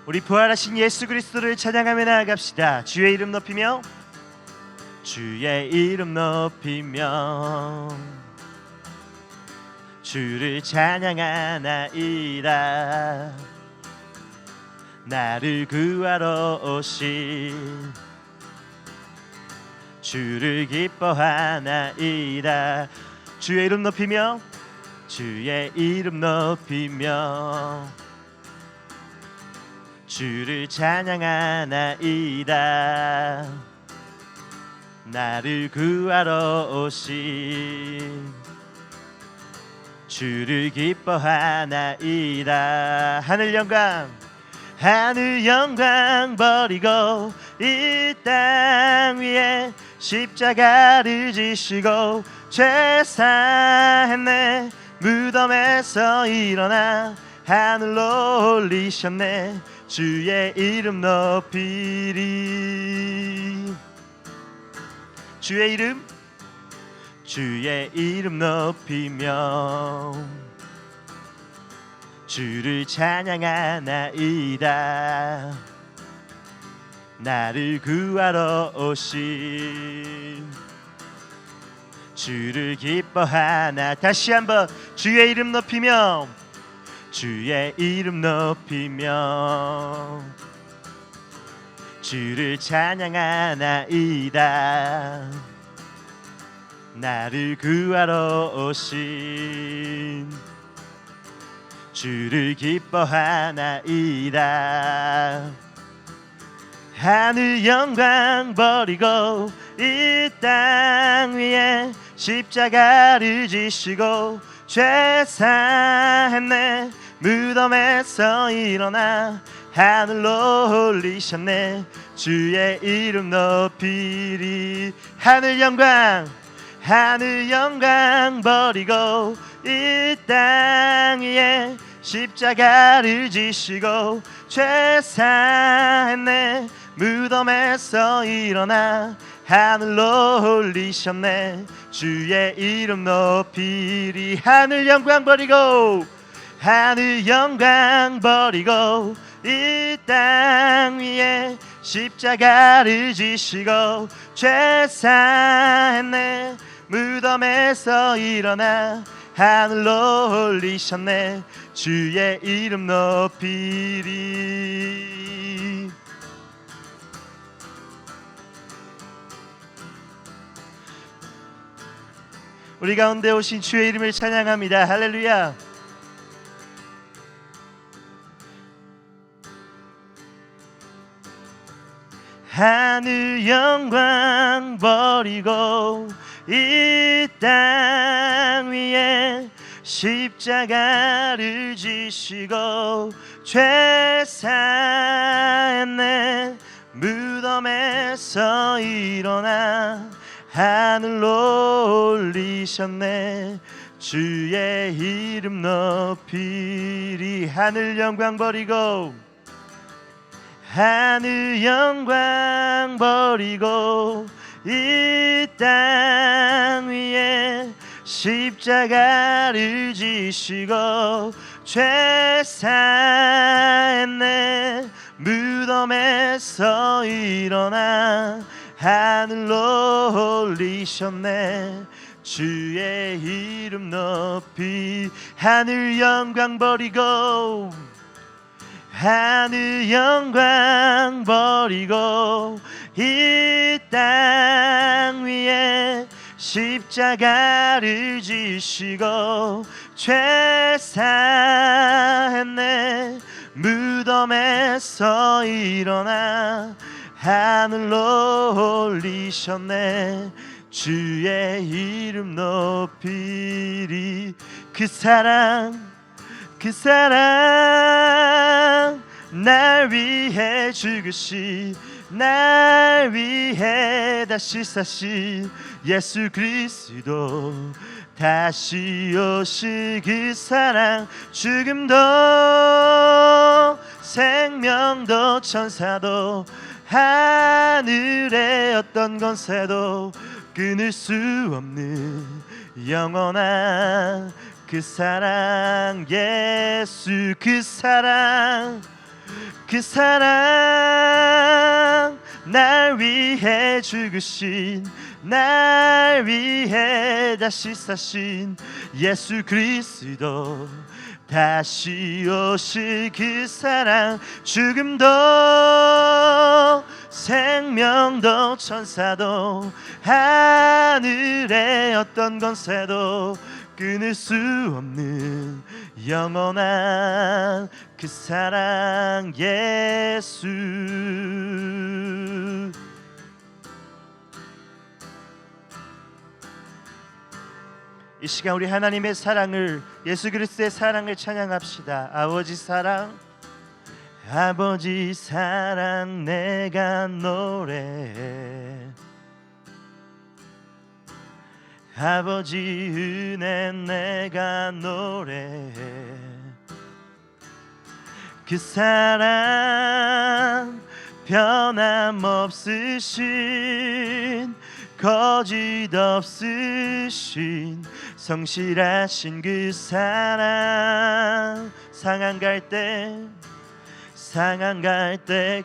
우리 부활하신 예수 그리스도를 찬양하며 나아갑시다. 주의 이름 높이며 주의 이름 높이며 주를 찬양하나이다. 나를 구하러 오신 주를 기뻐하나이다. 주의 이름 높이며 주의 이름 높이며 주를 찬양하나이다. 나를 구하러 오신 주를 기뻐하나이다. 하늘 영광 버리고 이 땅 위에 십자가를 지시고 죄 사했네. 무덤에서 일어나 하늘로 올리셨네. 주의 이름 높이리. 주의 이름 높이며 주를 찬양하나이다. 나를 구하러 오신 주를 기뻐하나. 다시 한번 주의 이름 높이며 주의 이름 높이며 주를 찬양하나이다. 나를 구하러 오신 주를 기뻐하나이다. 하늘 영광 버리고 이 땅 위에 십자가를 지시고 죄 사했네. 무덤에서 일어나 하늘로 올리셨네. 주의 이름 높이리. 하늘 영광 버리고 이 땅 위에 십자가를 지시고 죄 사했네. 무덤에서 일어나 하늘로 올리셨네. 주의 이름 높이리. 하늘 영광 버리고 이 땅 위에 십자가를 지시고 죄 사했네. 무덤에서 일어나 하늘로 올리셨네. 주의 이름 높이리. 우리 가운데 오신 주의 이름을 찬양합니다. 할렐루야. 하늘 영광 버리고 이 땅 위에 십자가를 지시고 죄 사했네. 무덤에서 일어나 하늘로 올리셨네. 주의 이름 높이리. 하늘 영광 버리고 이 땅 위에 십자가를 지시고 죄 사했네. 무덤에서 일어나 하늘로 올리셨네. 주의 이름 높이. 하늘 영광 버리고 이 땅 위에 십자가를 지시고 죄 사했네. 무덤에서 일어나 하늘로 올리셨네. 주의 이름 높이리. 그 사랑 날 위해 죽으시, 날 위해 다시 사시 예수 그리스도. 다시 오실 그 사랑. 죽음도 생명도 천사도 하늘의 어떤 권세도 끊을 수 없는 영원한 그 사랑. 예수 그 사랑 그 사랑 날 위해 죽으신 날 위해 다시 사신 예수 그리스도 다시 오실 그 사랑 죽음도 생명도 천사도 하늘의 어떤 권세도 끊을 수 없는 영원한 그 사랑 예수. 이 시간 우리 하나님의 사랑을 예수 그리스도의 사랑을 찬양합시다. 아버지 사랑 아버지 사랑 내가 노래해 아버지 은혜 내가 노래해 그 사랑 변함없으신 거짓 없으신 성실하신 그 사랑 상한 갈 때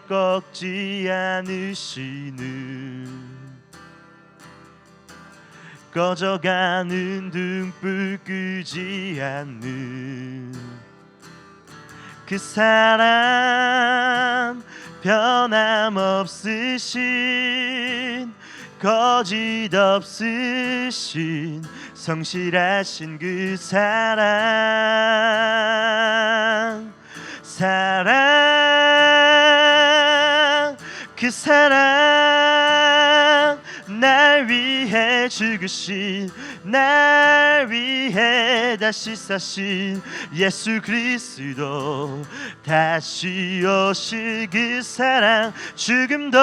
꺾지 않으시는 꺼져가는 등불 끄지 않는 그 사랑 변함없으신 거짓 없으신 성실하신 그 사랑 그 사랑 날 위해 죽으신 날 위해 다시 사신 예수 그리스도 다시 오실 그 사랑 죽음도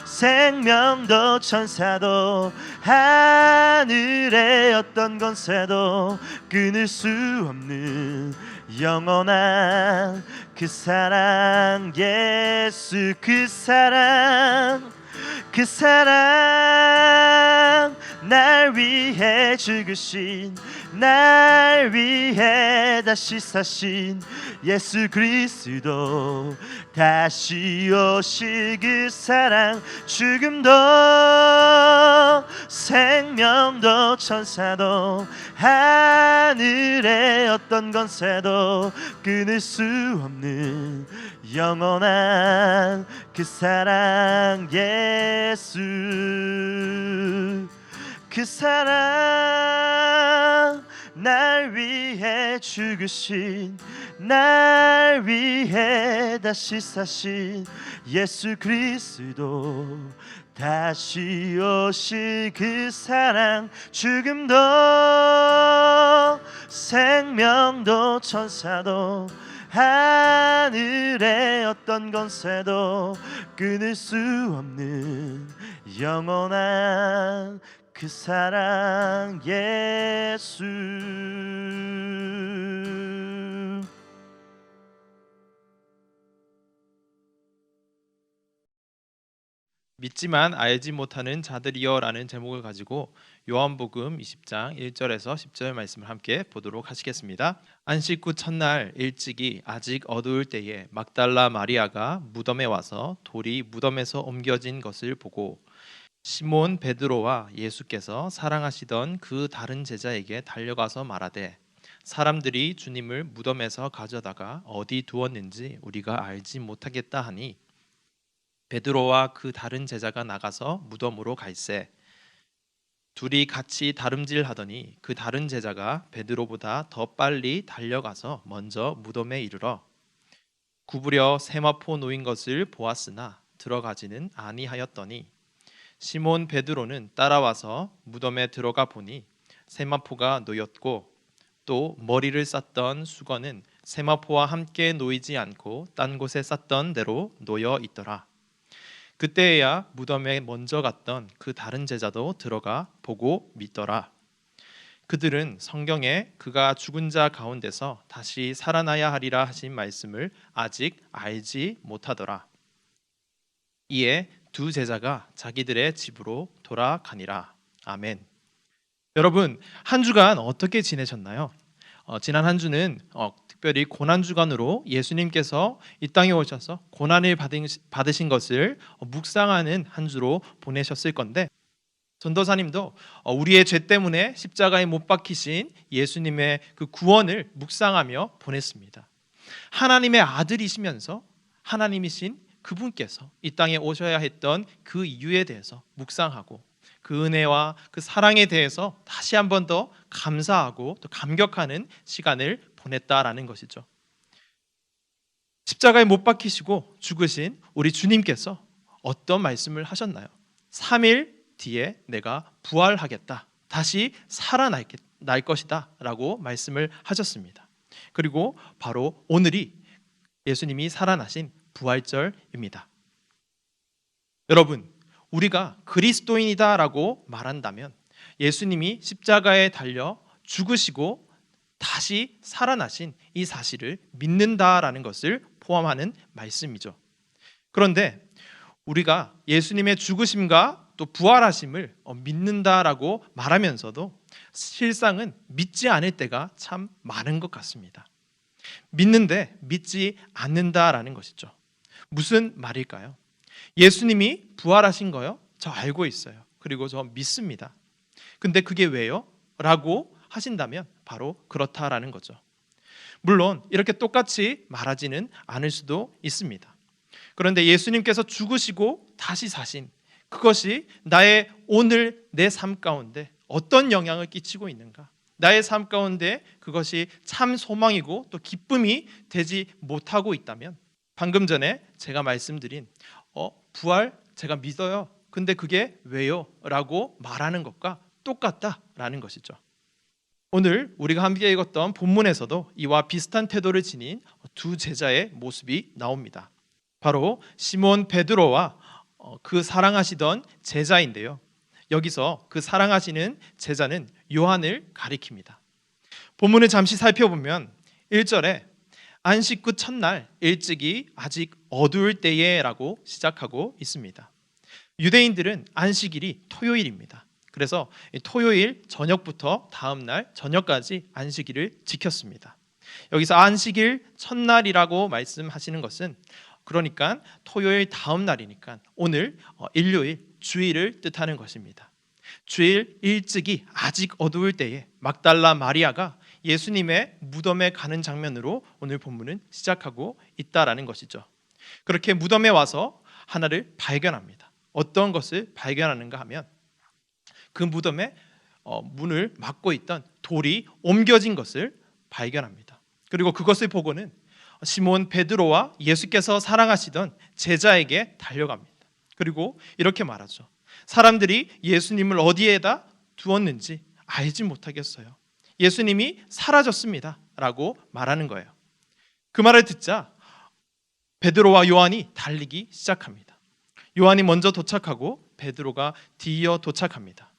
생명도 천사도 하늘의 어떤 권세도 끊을 수 없는 영원한 그 사랑 예수 그 사랑 날 위해 죽으신 날 위해 다시 사신 예수 그리스도 다시 오실 그 사랑 죽음도 생명도 천사도 하늘의 어떤 권세도 끊을 수 없는 영원한 그 사랑 예수 그 사랑 날 위해 죽으신 날 위해 다시 사신 예수 그리스도 다시 오실 그 사랑 죽음도 생명도 천사도 하늘의 어떤 권세도 끊을 수 없는 영원한 그 사랑 예수. 믿지만 알지 못하는 자들이여라는 제목을 가지고 요한복음 20장 1절에서 10절 말씀을 함께 보도록 하시겠습니다. 안식 후 첫날 일찍이 아직 어두울 때에 막달라 마리아가 무덤에 와서 돌이 무덤에서 옮겨진 것을 보고 시몬 베드로와 예수께서 사랑하시던 그 다른 제자에게 달려가서 말하되 사람들이 주님을 무덤에서 가져다가 어디 두었는지 우리가 알지 못하겠다 하니 베드로와 그 다른 제자가 나가서 무덤으로 갈새 둘이 같이 다름질하더니 그 다른 제자가 베드로보다 더 빨리 달려가서 먼저 무덤에 이르러 구부려 세마포 놓인 것을 보았으나 들어가지는 아니하였더니 시몬 베드로는 따라와서 무덤에 들어가 보니 세마포가 놓였고 또 머리를 쌌던 수건은 세마포와 함께 놓이지 않고 딴 곳에 쌌던 대로 놓여 있더라. 그때야 무덤에 먼저 갔던 그 다른 제자도 들어가 보고 믿더라. 그들은 성경에 그가 죽은 자 가운데서 다시 살아나야 하리라 하신 말씀을 아직 알지 못하더라. 이에 두 제자가 자기들의 집으로 돌아가니라. 아멘. 여러분, 한 주간 어떻게 지내셨나요? 지난 한 주는 특별히 고난 주간으로 예수님께서 이 땅에 오셔서 고난을 받으신 것을 묵상하는 한 주로 보내셨을 건데, 전도사님도 우리의 죄 때문에 십자가에 못 박히신 예수님의 그 구원을 묵상하며 보냈습니다. 하나님의 아들이시면서 하나님이신 그분께서 이 땅에 오셔야 했던 그 이유에 대해서 묵상하고, 그 은혜와 그 사랑에 대해서 다시 한 번 더 감사하고 또 감격하는 시간을 보냈다라는 것이죠. 십자가에 못 박히시고 죽으신 우리 주님께서 어떤 말씀을 하셨나요? 3일 뒤에 내가 부활하겠다, 다시 살아날 것이다 라고 말씀을 하셨습니다. 그리고 바로 오늘이 예수님이 살아나신 부활절입니다. 여러분, 우리가 그리스도인이다라고 말한다면 예수님이 십자가에 달려 죽으시고 다시 살아나신 이 사실을 믿는다라는 것을 포함하는 말씀이죠. 그런데 우리가 예수님의 죽으심과 또 부활하심을 믿는다라고 말하면서도 실상은 믿지 않을 때가 참 많은 것 같습니다. 믿는데 믿지 않는다라는 것이죠. 무슨 말일까요? 예수님이 부활하신 거요? 저 알고 있어요. 그리고 저 믿습니다. 근데 그게 왜요? 라고 하신다면 바로 그렇다라는 거죠. 물론 이렇게 똑같이 말하지는 않을 수도 있습니다. 그런데 예수님께서 죽으시고 다시 사신 그것이 나의 오늘 내 삶 가운데 어떤 영향을 끼치고 있는가? 나의 삶 가운데 그것이 참 소망이고 또 기쁨이 되지 못하고 있다면, 방금 전에 제가 말씀드린 부활 제가 믿어요. 근데 그게 왜요? 라고 말하는 것과 똑같다라는 것이죠. 오늘 우리가 함께 읽었던 본문에서도 이와 비슷한 태도를 지닌 두 제자의 모습이 나옵니다. 바로 시몬 베드로와 그 사랑하시던 제자인데요. 여기서 그 사랑하시는 제자는 요한을 가리킵니다. 본문을 잠시 살펴보면 1절에 안식 후 첫날 일찍이 아직 어두울 때에 라고 시작하고 있습니다. 유대인들은 안식일이 토요일입니다. 그래서 토요일 저녁부터 다음날 저녁까지 안식일을 지켰습니다. 여기서 안식일 첫날이라고 말씀하시는 것은 그러니까 토요일 다음 날이니까 오늘 일요일 주일을 뜻하는 것입니다. 주일 일찍이 아직 어두울 때에 막달라 마리아가 예수님의 무덤에 가는 장면으로 오늘 본문은 시작하고 있다라는 것이죠. 그렇게 무덤에 와서 하나를 발견합니다. 어떤 것을 발견하는가 하면 그 무덤에 문을 막고 있던 돌이 옮겨진 것을 발견합니다. 그리고 그것을 보고는 시몬 베드로와 예수께서 사랑하시던 제자에게 달려갑니다. 그리고 이렇게 말하죠. 사람들이 예수님을 어디에다 두었는지 알지 못하겠어요. 예수님이 사라졌습니다 라고 말하는 거예요. 그 말을 듣자 베드로와 요한이 달리기 시작합니다. 요한이 먼저 도착하고 베드로가 뒤이어 도착합니다.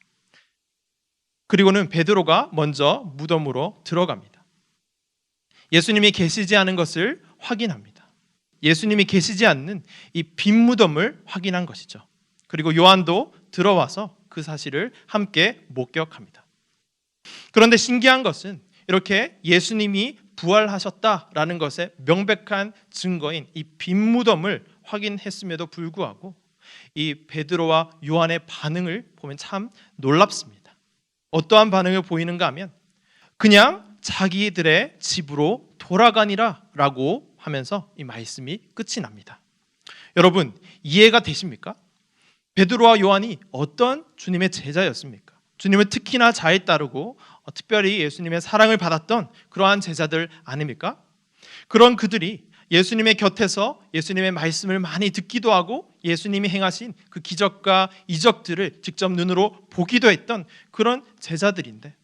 그리고는 베드로가 먼저 무덤으로 들어갑니다. 예수님이 계시지 않은 것을 확인합니다. 예수님이 계시지 않는 이 빈 무덤을 확인한 것이죠. 그리고 요한도 들어와서 그 사실을 함께 목격합니다. 그런데 신기한 것은 이렇게 예수님이 부활하셨다라는 것의 명백한 증거인 이 빈 무덤을 확인했음에도 불구하고 이 베드로와 요한의 반응을 보면 참 놀랍습니다. 어떠한 반응을 보이는가 하면 그냥 자기들의 집으로 돌아가니라 라고 하면서 이 말씀이 끝이 납니다. 여러분 이해가 되십니까? 베드로와 요한이 어떤 주님의 제자였습니까? 주님을 특히나 잘 따르고 특별히 예수님의 사랑을 받았던 그러한 제자들 아닙니까? 그런 그들이 예수님의 곁에서 예수님의 말씀을 많이 듣기도 하고 예수님이 행하신 그 기적과 이적들을 직접 눈으로 보기도 했던 그런 제자들인데,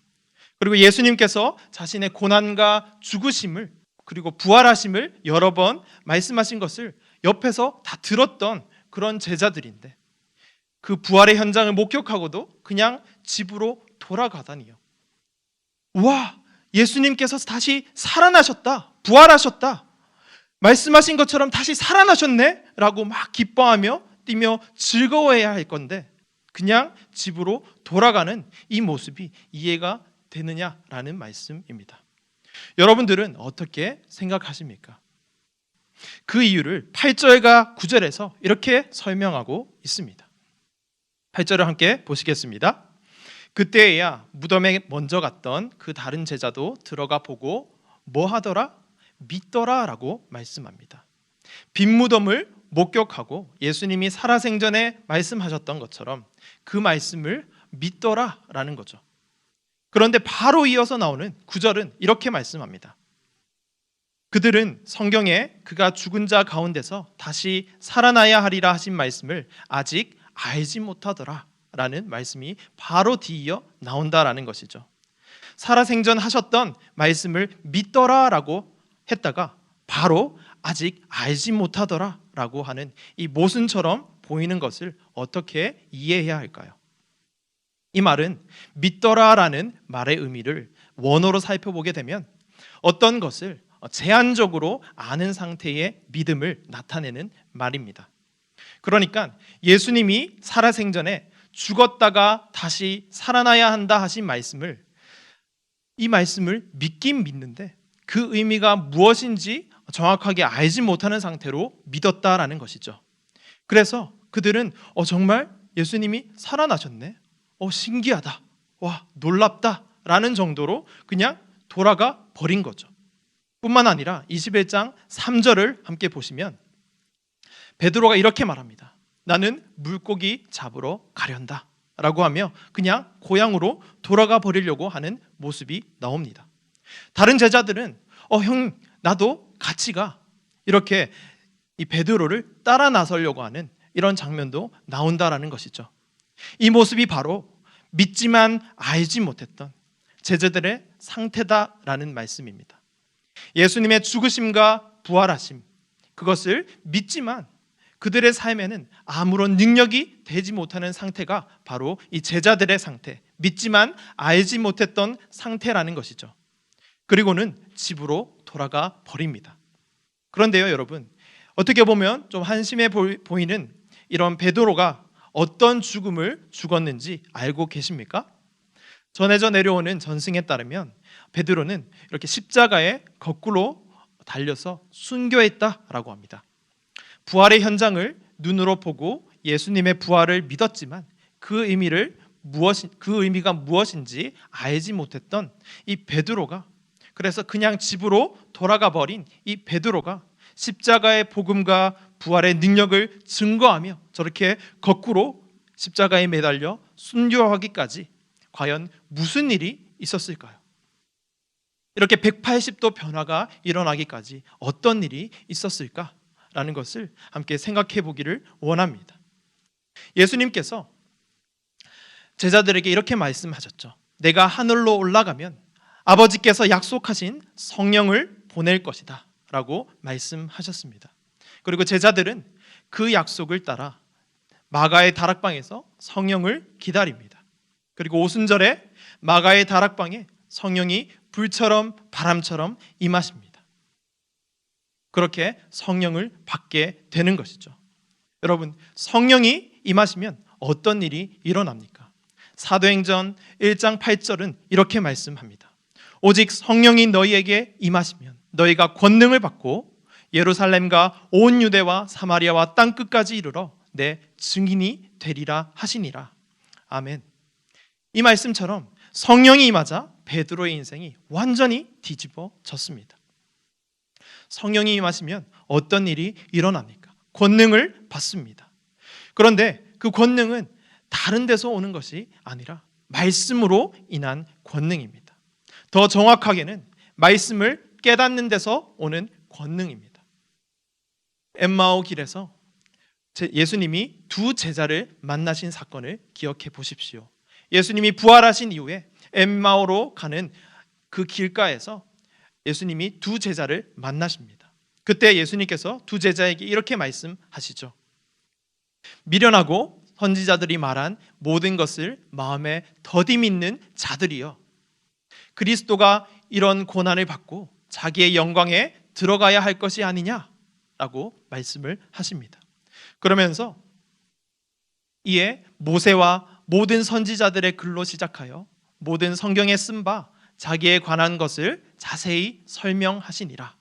그리고 예수님께서 자신의 고난과 죽으심을 그리고 부활하심을 여러 번 말씀하신 것을 옆에서 다 들었던 그런 제자들인데 그 부활의 현장을 목격하고도 그냥 집으로 돌아가다니요. 와, 예수님께서 다시 살아나셨다, 부활하셨다, 말씀하신 것처럼 다시 살아나셨네 라고 막 기뻐하며 뛰며 즐거워해야 할 건데 그냥 집으로 돌아가는 이 모습이 이해가 되느냐라는 말씀입니다. 여러분들은 어떻게 생각하십니까? 그 이유를 8절과 9절에서 이렇게 설명하고 있습니다. 8절을 함께 보시겠습니다. 그때에야 무덤에 먼저 갔던 그 다른 제자도 들어가 보고 뭐 하더라? 믿더라 라고 말씀합니다. 빈 무덤을 목격하고 예수님이 살아생전에 말씀하셨던 것처럼 그 말씀을 믿더라 라는 거죠. 그런데 바로 이어서 나오는 9절은 이렇게 말씀합니다. 그들은 성경에 그가 죽은 자 가운데서 다시 살아나야 하리라 하신 말씀을 아직 알지 못하더라 라는 말씀이 바로 뒤이어 나온다라는 것이죠. 살아생전 하셨던 말씀을 믿더라 라고 했다가 바로 아직 알지 못하더라 라고 하는 이 모순처럼 보이는 것을 어떻게 이해해야 할까요? 이 말은 믿더라 라는 말의 의미를 원어로 살펴보게 되면 어떤 것을 제한적으로 아는 상태의 믿음을 나타내는 말입니다. 그러니까 예수님이 살아생전에 죽었다가 다시 살아나야 한다 하신 말씀을, 이 말씀을 믿긴 믿는데 그 의미가 무엇인지 정확하게 알지 못하는 상태로 믿었다라는 것이죠. 그래서 그들은 정말 예수님이 살아나셨네, 신기하다, 와 놀랍다 라는 정도로 그냥 돌아가 버린 거죠. 뿐만 아니라 21장 3절을 함께 보시면 베드로가 이렇게 말합니다. 나는 물고기 잡으러 가련다 라고 하며 그냥 고향으로 돌아가 버리려고 하는 모습이 나옵니다. 다른 제자들은 형 나도 같이 가, 이렇게 이 베드로를 따라 나서려고 하는 이런 장면도 나온다라는 것이죠. 이 모습이 바로 믿지만 알지 못했던 제자들의 상태다라는 말씀입니다. 예수님의 죽으심과 부활하심, 그것을 믿지만 그들의 삶에는 아무런 능력이 되지 못하는 상태가 바로 이 제자들의 상태, 믿지만 알지 못했던 상태라는 것이죠. 그리고는 집으로 돌아가 버립니다. 그런데요 여러분, 어떻게 보면 좀 한심해 보이는 이런 베드로가 어떤 죽음을 죽었는지 알고 계십니까? 전해져 내려오는 전승에 따르면 베드로는 이렇게 십자가에 거꾸로 달려서 순교했다라고 합니다. 부활의 현장을 눈으로 보고 예수님의 부활을 믿었지만 그 의미가 무엇인지 알지 못했던 이 베드로가, 그래서 그냥 집으로 돌아가 버린 이 베드로가 십자가의 복음과 부활의 능력을 증거하며 저렇게 거꾸로 십자가에 매달려 순교하기까지 과연 무슨 일이 있었을까요? 이렇게 180도 변화가 일어나기까지 어떤 일이 있었을까라는 것을 함께 생각해 보기를 원합니다. 예수님께서 제자들에게 이렇게 말씀하셨죠. 내가 하늘로 올라가면 아버지께서 약속하신 성령을 보낼 것이다 라고 말씀하셨습니다. 그리고 제자들은 그 약속을 따라 마가의 다락방에서 성령을 기다립니다. 그리고 오순절에 마가의 다락방에 성령이 불처럼 바람처럼 임하십니다. 그렇게 성령을 받게 되는 것이죠. 여러분, 성령이 임하시면 어떤 일이 일어납니까? 사도행전 1장 8절은 이렇게 말씀합니다. 오직 성령이 너희에게 임하시면 너희가 권능을 받고 예루살렘과 온 유대와 사마리아와 땅끝까지 이르러 내 증인이 되리라 하시니라. 아멘. 이 말씀처럼 성령이 임하자 베드로의 인생이 완전히 뒤집어졌습니다. 성령이 임하시면 어떤 일이 일어납니까? 권능을 받습니다. 그런데 그 권능은 다른 데서 오는 것이 아니라 말씀으로 인한 권능입니다. 더 정확하게는 말씀을 깨닫는 데서 오는 권능입니다. 엠마오 길에서 예수님이 두 제자를 만나신 사건을 기억해 보십시오. 예수님이 부활하신 이후에 엠마오로 가는 그 길가에서 예수님이 두 제자를 만나십니다. 그때 예수님께서 두 제자에게 이렇게 말씀하시죠. 미련하고 선지자들이 말한 모든 것을 마음에 더디 믿는 자들이여, 그리스도가 이런 고난을 받고 자기의 영광에 들어가야 할 것이 아니냐라고 말씀을 하십니다. 그러면서 이에 모세와 모든 선지자들의 글로 시작하여 모든 성경에 쓴 바 자기에 관한 것을 자세히 설명하시니라.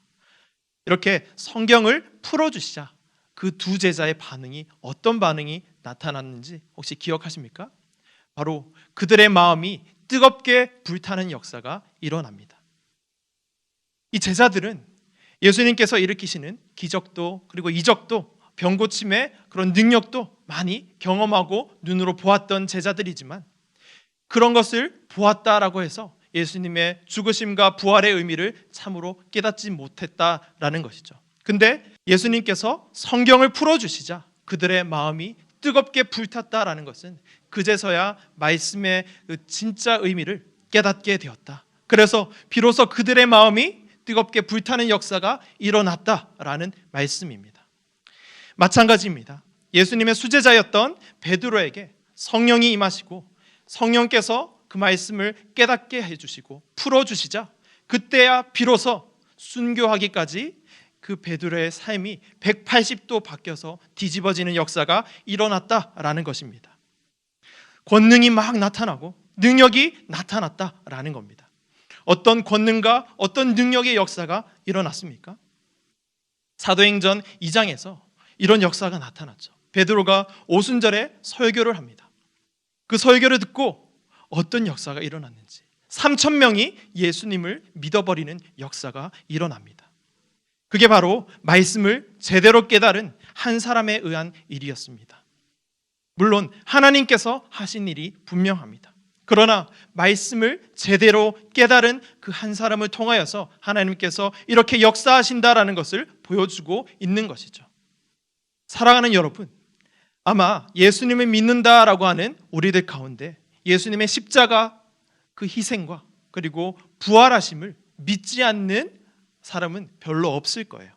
이렇게 성경을 풀어주시자 그 두 제자의 반응이 어떤 반응이 나타났는지 혹시 기억하십니까? 바로 그들의 마음이 뜨겁게 불타는 역사가 일어납니다. 이 제자들은 예수님께서 일으키시는 기적도 그리고 이적도 병 고침의 그런 능력도 많이 경험하고 눈으로 보았던 제자들이지만 그런 것을 보았다라고 해서 예수님의 죽으심과 부활의 의미를 참으로 깨닫지 못했다라는 것이죠. 근데 예수님께서 성경을 풀어주시자 그들의 마음이 뜨겁게 불탔다라는 것은 그제서야 말씀의 그 진짜 의미를 깨닫게 되었다. 그래서 비로소 그들의 마음이 뜨겁게 불타는 역사가 일어났다라는 말씀입니다. 마찬가지입니다. 예수님의 수제자였던 베드로에게 성령이 임하시고 성령께서 그 말씀을 깨닫게 해주시고 풀어주시자 그때야 비로소 순교하기까지 그 베드로의 삶이 180도 바뀌어서 뒤집어지는 역사가 일어났다라는 것입니다. 권능이 막 나타나고 능력이 나타났다라는 겁니다. 어떤 권능과 어떤 능력의 역사가 일어났습니까? 사도행전 2장에서 이런 역사가 나타났죠. 베드로가 오순절에 설교를 합니다. 그 설교를 듣고 어떤 역사가 일어났는지 3,000명이 예수님을 믿어버리는 역사가 일어납니다. 그게 바로 말씀을 제대로 깨달은 한 사람에 의한 일이었습니다. 물론 하나님께서 하신 일이 분명합니다. 그러나 말씀을 제대로 깨달은 그 한 사람을 통하여서 하나님께서 이렇게 역사하신다라는 것을 보여주고 있는 것이죠. 사랑하는 여러분, 아마 예수님을 믿는다라고 하는 우리들 가운데 예수님의 십자가 그 희생과 그리고 부활하심을 믿지 않는 사람은 별로 없을 거예요.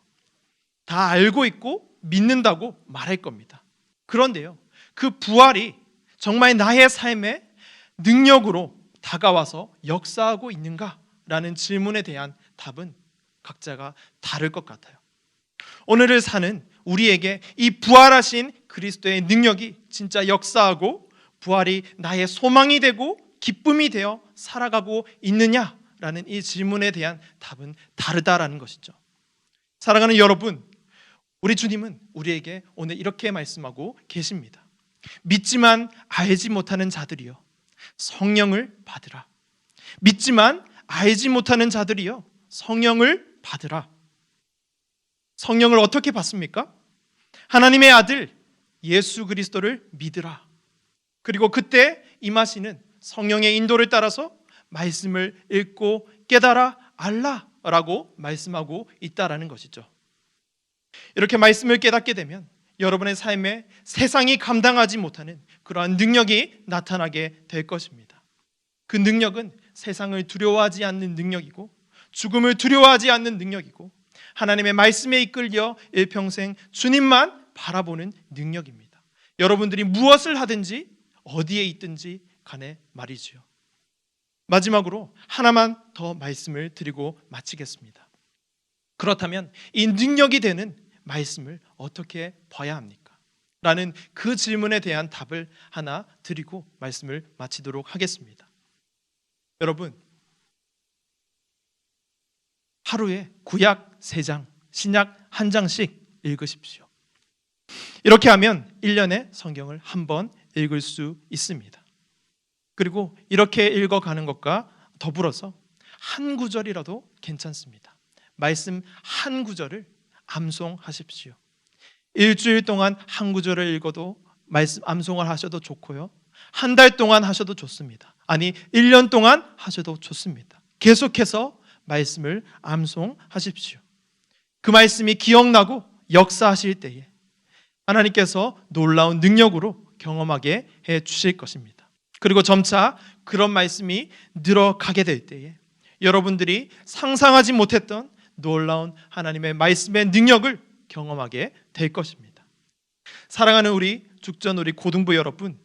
다 알고 있고 믿는다고 말할 겁니다. 그런데요, 그 부활이 정말 나의 삶에 능력으로 다가와서 역사하고 있는가라는 질문에 대한 답은 각자가 다를 것 같아요. 오늘을 사는 우리에게 이 부활하신 그리스도의 능력이 진짜 역사하고 부활이 나의 소망이 되고 기쁨이 되어 살아가고 있느냐라는 이 질문에 대한 답은 다르다라는 것이죠. 사랑하는 여러분, 우리 주님은 우리에게 오늘 이렇게 말씀하고 계십니다. 믿지만 알지 못하는 자들이여 성령을 받으라. 믿지만 알지 못하는 자들이여 성령을 받으라. 성령을 어떻게 받습니까? 하나님의 아들 예수 그리스도를 믿으라. 그리고 그때 임하시는 성령의 인도를 따라서 말씀을 읽고 깨달아 알라라고 말씀하고 있다라는 것이죠. 이렇게 말씀을 깨닫게 되면 여러분의 삶에 세상이 감당하지 못하는 그러한 능력이 나타나게 될 것입니다. 그 능력은 세상을 두려워하지 않는 능력이고 죽음을 두려워하지 않는 능력이고 하나님의 말씀에 이끌려 일평생 주님만 바라보는 능력입니다. 여러분들이 무엇을 하든지 어디에 있든지 간에 말이지요. 마지막으로 하나만 더 말씀을 드리고 마치겠습니다. 그렇다면 이 능력이 되는 말씀을 어떻게 봐야 합니까? 라는 그 질문에 대한 답을 하나 드리고 말씀을 마치도록 하겠습니다. 여러분, 하루에 구약 3장, 신약 1장씩 읽으십시오. 이렇게 하면 1년에 성경을 한 번 읽을 수 있습니다. 그리고 이렇게 읽어가는 것과 더불어서 한 구절이라도 괜찮습니다. 말씀 한 구절을 암송하십시오. 일주일 동안 한 구절을 읽어도 말씀 암송을 하셔도 좋고요. 한 달 동안 하셔도 좋습니다. 아니 1년 동안 하셔도 좋습니다. 계속해서 말씀을 암송하십시오. 그 말씀이 기억나고 역사하실 때에 하나님께서 놀라운 능력으로 경험하게 해 주실 것입니다. 그리고 점차 그런 말씀이 늘어가게 될 때에 여러분들이 상상하지 못했던 놀라운 하나님의 말씀의 능력을 경험하게 될 것입니다. 사랑하는 우리 죽전 우리 고등부 여러분,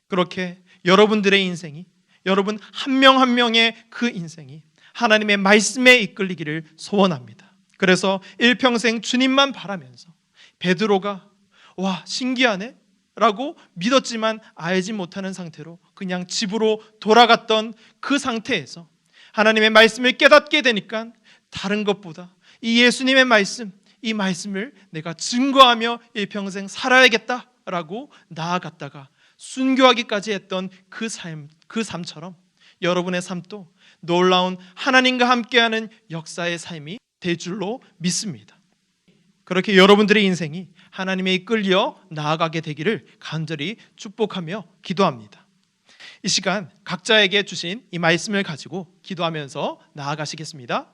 그렇게 여러분들의 인생이 여러분 한 명 한 명의 그 인생이 하나님의 말씀에 이끌리기를 소원합니다. 그래서 일평생 주님만 바라면서 베드로가 와 신기하네 라고 믿었지만 알지 못하는 상태로 그냥 집으로 돌아갔던 그 상태에서 하나님의 말씀을 깨닫게 되니까 다른 것보다 이 예수님의 말씀, 이 말씀을 내가 증거하며 일평생 살아야겠다라고 나아갔다가 순교하기까지 했던 그 삶처럼 여러분의 삶도 놀라운 하나님과 함께하는 역사의 삶이 될 줄로 믿습니다. 그렇게 여러분들의 인생이 하나님의 이끌려 나아가게 되기를 간절히 축복하며 기도합니다. 이 시간 각자에게 주신 이 말씀을 가지고 기도하면서 나아가시겠습니다.